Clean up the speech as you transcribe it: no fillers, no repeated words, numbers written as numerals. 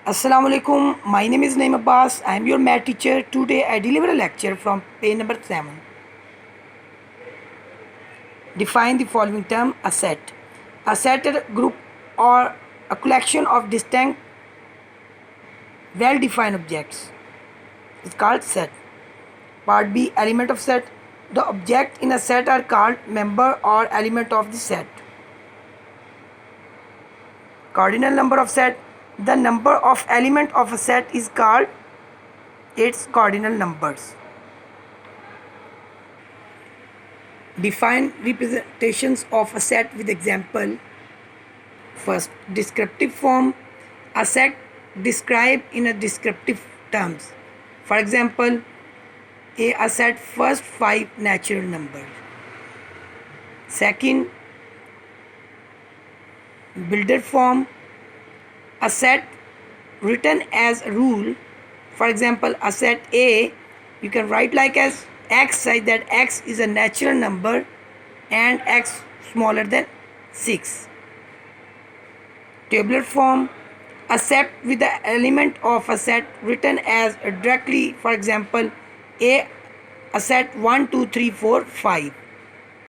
Assalamu alaikum. My name is Naim Abbas. I am your math teacher. Today I deliver a lecture from page number 7. Define the following term: a set. A set is a group or a collection of distinct, well-defined objects. It's called set. Part B: element of set. The objects in a set are called member or element of the set. Cardinal number of set. The number of element of a set is called its cardinal numbers. Define representations of a set with example. First, descriptive form. A set described in a descriptive terms. For example, a set first 5 natural numbers. Second, builder form. A set written as a rule. For example, a set A you can write like as x, such that x is a natural number and x smaller than 6. Tabular form. A set with the element of a set written as directly. For example, a set 1 2 3 4 5.